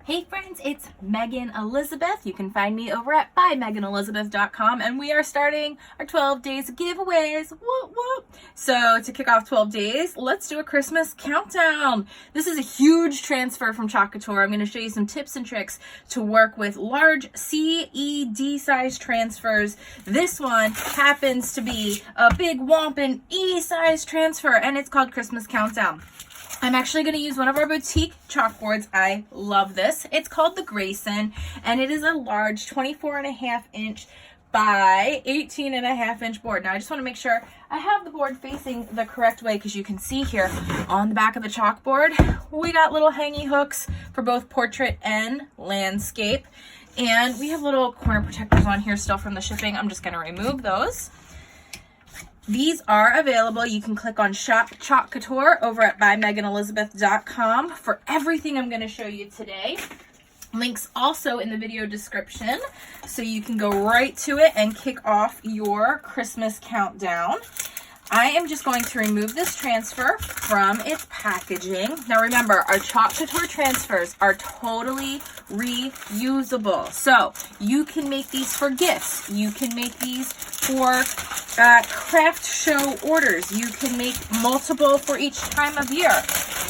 Hey friends, it's Megan Elizabeth. You can find me over at bymeganelizabeth.com, and we are starting our 12 days of giveaways. Whoop, whoop. So to kick off 12 days, let's do a Christmas countdown. This is a huge transfer from Couture. I'm going to show you some tips and tricks to work with large CED size transfers. This one happens to be a big whomping E size transfer, and it's called Christmas Countdown. I'm actually going to use one of our boutique chalkboards. I love this. It's called the Grayson, and it is a large 24.5 inch by 18.5 inch board. Now I just want to make sure I have the board facing the correct way, because you can see here on the back of the chalkboard, we got little hangy hooks for both portrait and landscape. And we have little corner protectors on here still from the shipping. I'm just going to remove those. These are available. You can click on Shop Chalk Couture over at bymeganelizabeth.com for everything I'm going to show you today. Links also in the video description, so you can go right to it and kick off your Christmas countdown. I am just going to remove this transfer from its packaging. Now remember, our Chalk Couture transfers are totally reusable. So you can make these for gifts. You can make these for craft show orders. You can make multiple for each time of year.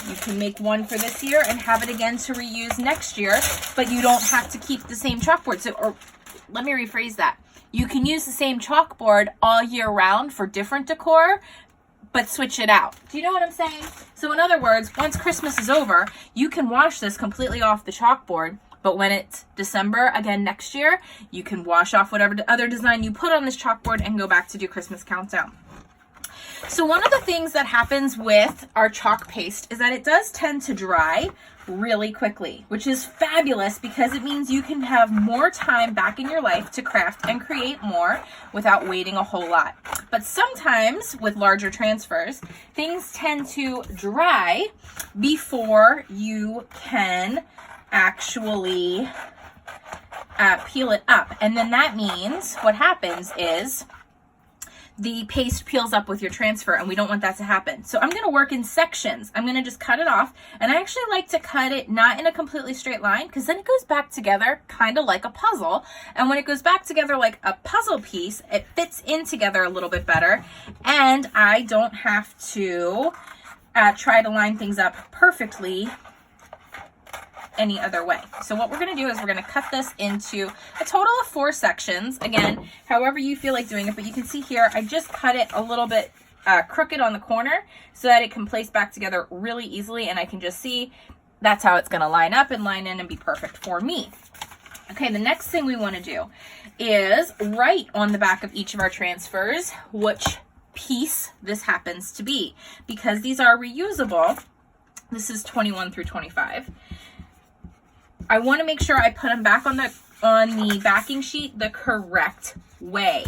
You can make one for this year and have it again to reuse next year, but you don't have to keep the same chalkboard. So, or let me rephrase that. You can use the same chalkboard all year round for different decor, but switch it out. Do you know what I'm saying? So in other words, once Christmas is over, you can wash this completely off the chalkboard, but when it's December again next year, you can wash off whatever other design you put on this chalkboard and go back to do Christmas Countdown. So one of the things that happens with our chalk paste is that it does tend to dry really quickly, which is fabulous because it means you can have more time back in your life to craft and create more without waiting a whole lot. But sometimes with larger transfers, things tend to dry before you can actually peel it up. And then that means what happens is the paste peels up with your transfer, and we don't want that to happen. So I'm going to work in sections. I'm going to just cut it off, and I actually like to cut it not in a completely straight line, because then it goes back together kind of like a puzzle. And when it goes back together like a puzzle piece, it fits in together a little bit better, and I don't have to try to line things up perfectly any other way. So what we're going to do is we're going to cut this into a total of 4 sections. Again, however you feel like doing it, but you can see here I just cut it a little bit crooked on the corner so that it can place back together really easily, and I can just see that's how it's going to line up and line in and be perfect for me. Okay, the next thing we want to do is write on the back of each of our transfers which piece this happens to be, because these are reusable. This is 21 through 25. I want to make sure I put them back on the backing sheet the correct way.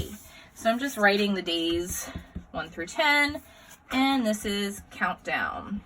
So I'm just writing the days 1 through 10, and this is countdown.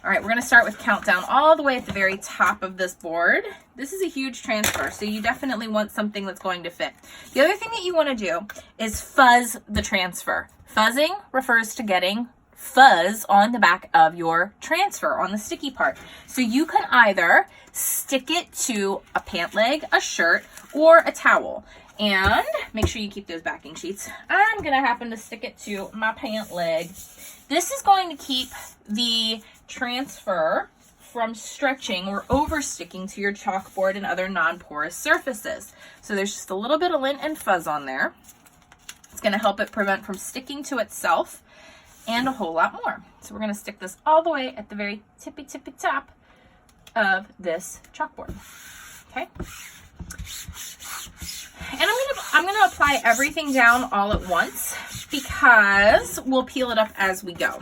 All right, we're going to start with countdown all the way at the very top of this board. This is a huge transfer, so you definitely want something that's going to fit. The other thing that you want to do is fuzz the transfer. Fuzzing refers to getting fuzz on the back of your transfer on the sticky part. So you can either stick it to a pant leg, a shirt, or a towel. And make sure you keep those backing sheets. I'm going to happen to stick it to my pant leg. This is going to keep the transfer from stretching or over sticking to your chalkboard and other non-porous surfaces. So there's just a little bit of lint and fuzz on there. It's going to help it prevent from sticking to itself and a whole lot more. So we're going to stick this all the way at the very tippy top of this chalkboard. Okay. And I'm going to apply everything down all at once, because we'll peel it up as we go.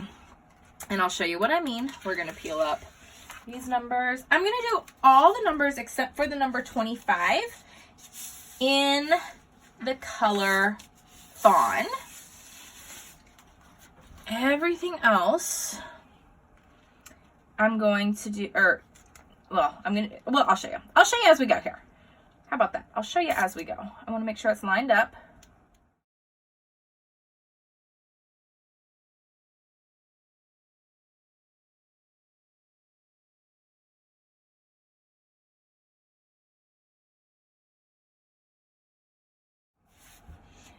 And I'll show you what I mean. We're going to peel up these numbers. I'm going to do all the numbers except for the number 25 in the color Fawn. Everything else I'm going to do, I'll show you. I'll show you as we go here. How about that? I'll show you as we go. I want to make sure it's lined up.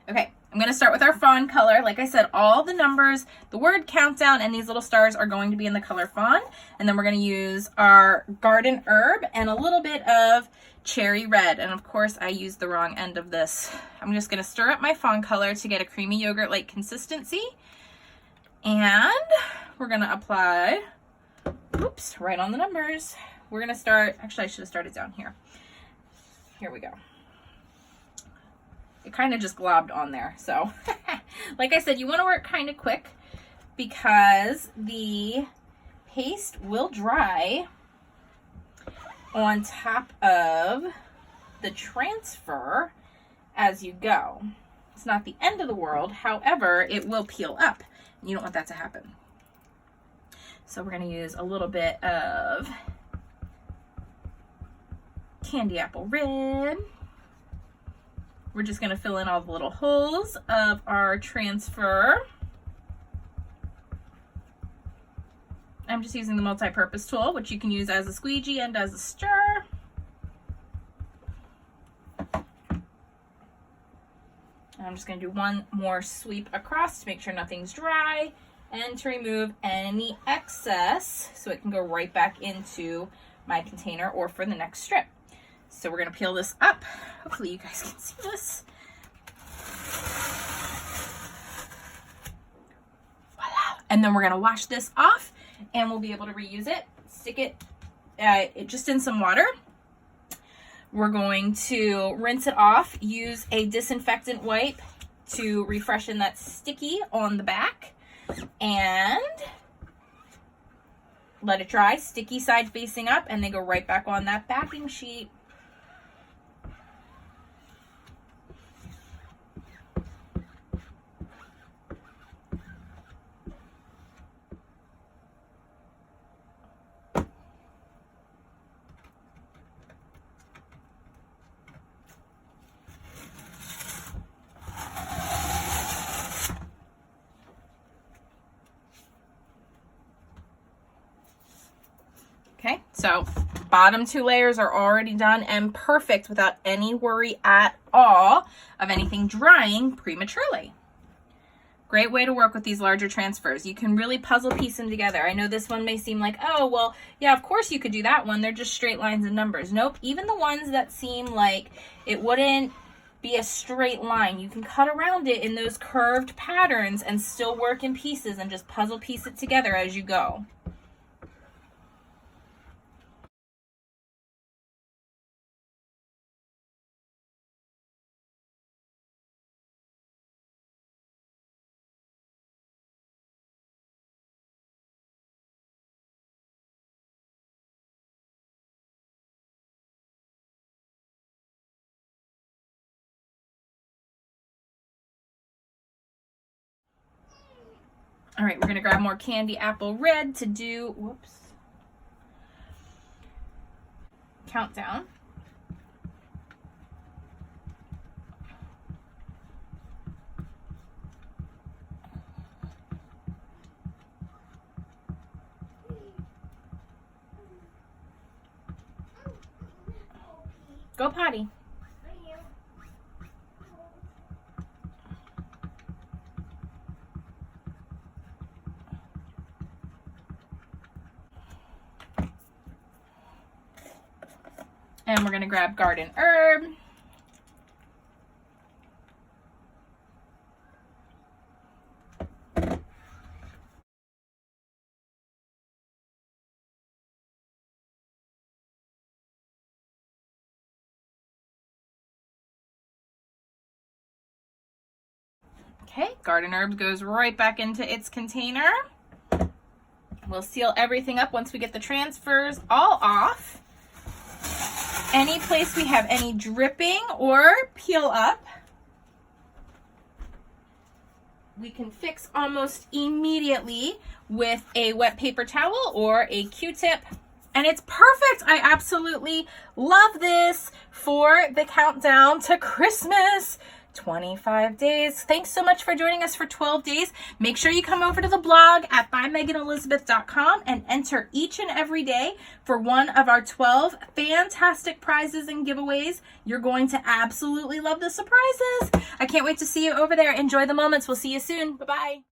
Okay, I'm gonna start with our Fawn color. Like I said, all the numbers, the word countdown, and these little stars are going to be in the color Fawn. And then we're gonna use our garden herb and a little bit of cherry red. And of course I used the wrong end of this. I'm just gonna stir up my Fawn color to get a creamy yogurt-like consistency. And we're gonna apply, oops, right on the numbers. We're gonna start, actually I should have started down here. Here we go. It kind of just globbed on there. So like I said, you want to work kind of quick because the paste will dry on top of the transfer as you go. It's not the end of the world. However, it will peel up. You don't want that to happen. So we're going to use a little bit of candy apple red. We're just going to fill in all the little holes of our transfer. I'm just using the multi-purpose tool, which you can use as a squeegee and as a stir. I'm just going to do one more sweep across to make sure nothing's dry and to remove any excess so it can go right back into my container or for the next strip. So we're going to peel this up. Hopefully you guys can see this. Voila. And then we're going to wash this off and we'll be able to reuse it. Stick it just in some water. We're going to rinse it off. Use a disinfectant wipe to refreshen that sticky on the back. And let it dry, sticky side facing up, and then go right back on that backing sheet. Okay, so bottom two layers are already done and perfect without any worry at all of anything drying prematurely. Great way to work with these larger transfers. You can really puzzle piece them together. I know this one may seem like, oh, well, yeah, of course you could do that one. They're just straight lines and numbers. Nope, even the ones that seem like it wouldn't be a straight line, you can cut around it in those curved patterns and still work in pieces and just puzzle piece it together as you go. All right, we're gonna grab more candy apple red to do, whoops, countdown. Go potty. And we're gonna grab garden herb. Okay, garden herb goes right back into its container. We'll seal everything up once we get the transfers all off. Any place we have any dripping or peel up, we can fix almost immediately with a wet paper towel or a Q-tip. And it's perfect. I absolutely love this for the countdown to Christmas 25 days. Thanks so much for joining us for 12 days. Make sure you come over to the blog at bymeganelizabeth.com and enter each and every day for one of our 12 fantastic prizes and giveaways. You're going to absolutely love the surprises. I can't wait to see you over there. Enjoy the moments. We'll see you soon. Bye-bye.